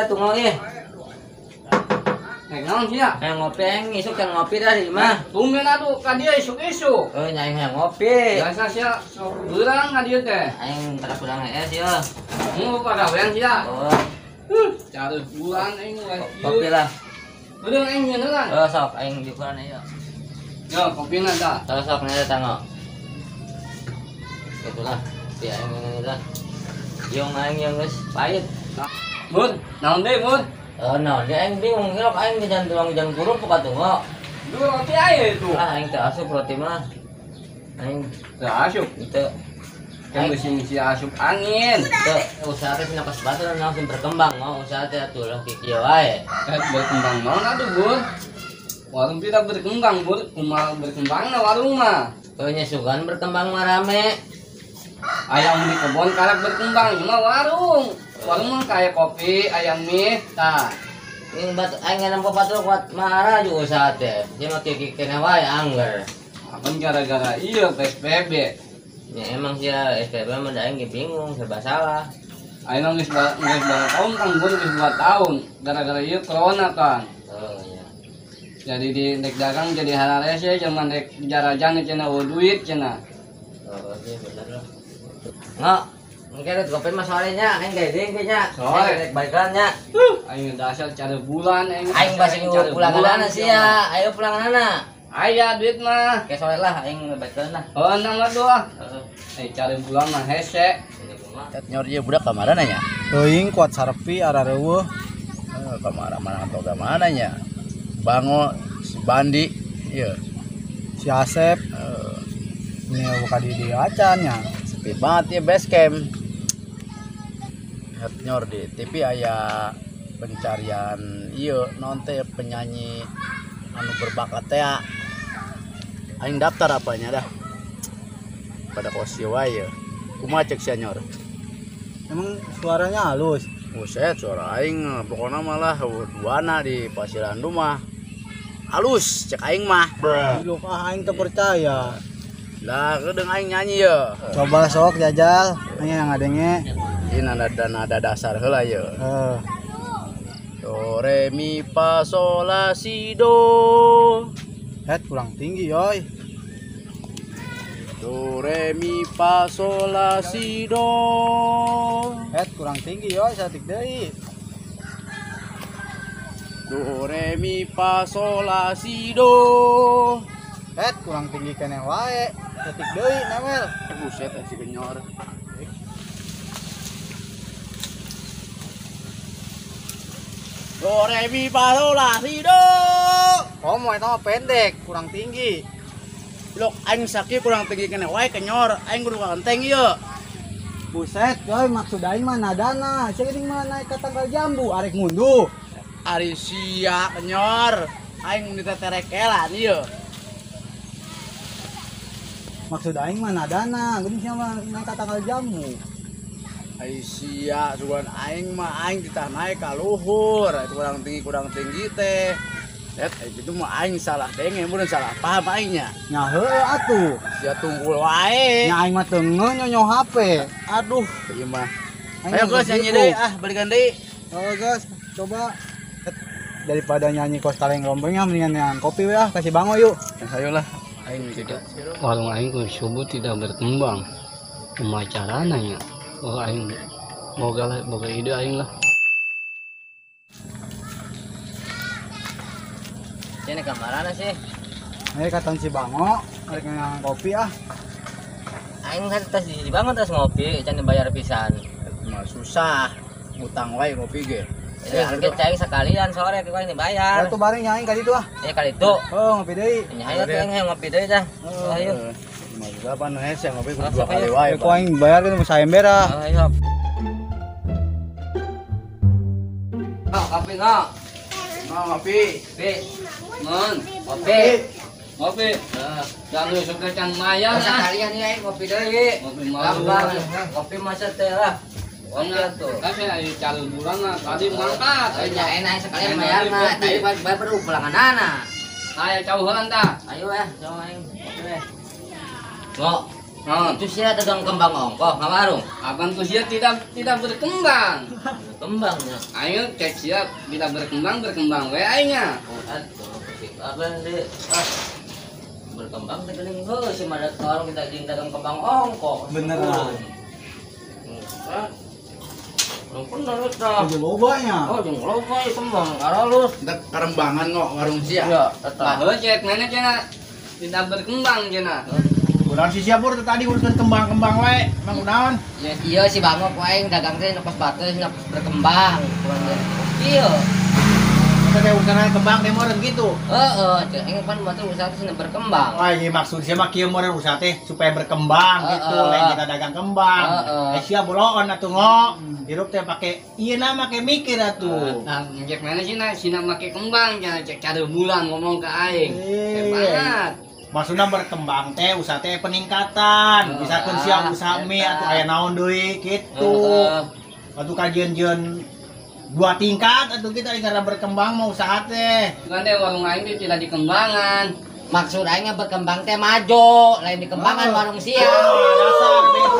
dah tunggu ya. Naon sih ya? Yang ngopi yang isuk yang ngopi dah di mah. Tumben atuh ka dieu isuk-isuk. Oh nyai yang ngopi. Biasa sia sok beurang ka dieu teh. Aing pada kurang es ya. Mu pada wean sih ya. Oh, Cara bulan aing kopi lah. Udah aing nyeun kan. Oh sok aing di kurang ya. Yo kopina tah. Sok nih tanggo. Itulah. Kopi aing lah. Yung aing yang geus pahit. Mun, naon deui mun? Oh no, dia aing bingung hilok aing di jantung jang guru puka tunggu. Dulu roti aya itu. Ah aing teu asup roti mah. Aing Teu asup. itu Kan mesin si asup angin. itu usaha teh tina pas batu dan langsung berkembang mau usaha teh atuh lah kieu wae. Berkembang naon atuh, Bun? Warung tidak berkembang, Bun. Kumaha berkembangna warung mah. Teu nya sugan berkembang mah rame. Ayam di kebun karek berkembang cuma warung. Warung mah kayak kopi, ayam mie, tah. Ini batu aing nganam batu kuat marah juga usaha teh. Dia mah kieu kena wae angger. Apaan gara-gara iya PSBB. Ya emang sia SPP mah da aing bingung serba salah. Ayo geus berapa tahun kan, Bun, geus 2 tahun. Gara-gara iya corona kan. Oh iya. Jadi di dek dagang jadi halal ya, cuman dek jarajan cenah duit cenah. Oh iya bener lah. Nggak, mungkin ada kopi mas soalnya, aing kayak gini nya. Soalnya. Aing baikannya. Aing dasar cara bulan Aing pasti pulang mana sih ya? Ayo pulang mana? Aya duit mah. Kayak soalnya lah, aing baikkan lah. Oh, nama doa. Cari bulan mah hese. Nyor dia budak kamana nya? Teuing kuat sarpi arareueuh. Kamana mana atau kamana nya? Bango si Bandi ieu. Si Asep ini buka di acannya. Sepi banget ya base camp. Het nyor di TV aya pencarian ieu naon teh penyanyi anu berbakat teh. Aing daftar apanya dah. Pada kosio wae. Kumaha cek sia nyor? Emang suaranya halus. Buset suara aing pokoknya malah duana di pasiran rumah halus cek aing mah Lu aing teu percaya. lah kedeung aing nyanyi ya Coba sok jajal, hanya yang ngadenge. ini nada dasar heula ya Heuh. do re mi fa sol la si do Kurang tinggi yoy. do re mi fa sol la si do Kurang tinggi yoy, satik deui. do re mi fa sol la si do Kurang tinggi keneh wae. Satik deui Namel. buset si kenyor do re mi fa sol la si do Komo eta mah pendek, kurang tinggi. Lok aing sakit kurang tinggi kena wae kenyor aing kudu kanteng ieu Buset, yoy maksud aing mah nadana. Ceuing mah naik ka tanggal jambu arek mundu. ari sia kenyor aing diteterekelan ieu Maksud aing mah nadana, geuning sia mah naik ka tanggal jambu. ari sia sugan aing mah aing ditah naik ka luhur kurang tinggi teh itu mah aing salah denge mun salah paham aingnya Nya heueuh atuh. sia tunggul wae Nya aing mah teu nyonyo HP. aduh ieu mah Aing ayo mah geus nyanyi gitu. deui balikan deui Oh guys, coba daripada nyanyi kos kaleng rombongnya mendingan yang kopi we kasih bango yuk. ayolah aing tidak Warung aing ku subuh tidak berkembang. Kumaha carana nya? Oh aing boga ide aing lah. Ini kamarana sih. Katan si bango, mereka yang kopi ah. Aing kan tes di bangun terus ngopi, can bayar pisan. mah susah utang wae ngopi ge Ya harga cai sekalian sore kita ini bayar. Tuh bareng nyaing kali itu ah. Ya kali itu. Oh ngopi deui. Nya ayo teh yang ngopi deui dah. Ayo. mah juga pan hese ngopi kudu Masuk, 2 kali ayo. wae Ku aing bayar kan mu saember ah. Ayo. Kopi nggak? ngopi Kopi. Mun, Kopi. ngopi. Jangan suka can maya Masa lah. kalian nih ngopi deui. Ngopi malu. Gampang. Kopi masa teh lah. Pokoknya tuh. kan saya ayo cari bulan lah. Tadi mangkat. Ya enak sekalian bayar mah. Tadi bayar perlu pulangan. Ayo jauhan dah. Ayo ya, coba aing. Kopi. Ngo. Oh, Itu sih dagang kembang ongkoh, nggak warung. abang tuh dia tidak berkembang. Kembangnya. Ayo cek siap tidak berkembang we aingnya. Oh, aduh, abang deh. Berkembang tegening heuh si madat warung kita jeung dagang kembang ongkoh. Beneran. Rumpun nurut dah. Kudu lobanya. Oh, jeung loba ieu kembang karalus. Dek karembangan kok warung sia. Ya, Lah eta. heuh cek mana cenah tidak berkembang cenah. Kunaon si Siapur tadi uruskan kembang-kembang we. Emang kunaon? Ya iya si Bango poeng dagang teh nepos bateus nepos berkembang. Kurang dari kieu. Kita urusan kembang teh meureun gitu. Heeh, cek pan batur usaha teh cenah berkembang. Wah, ini maksud saya mah kieu meureun usaha teh supaya berkembang gitu, lain kita dagang kembang. Sia boloon atuh ngok. Hirup teh pake ieu na make mikir atuh. Nah, cek mana sina make kembang cenah cek cara bulan ngomong ke aing. Banget. Maksudnya berkembang teh usaha teh peningkatan. Misalkan sia usaha mie atuh aya naon deui kitu. Atuh kajian-jian 2 tingkat atuh kita karena berkembang mau usaha teh. Kan teh warung aing teh tidak dikembangan. Maksud aing berkembang teh maju, lain dikembangan warung siang. Dasar bego.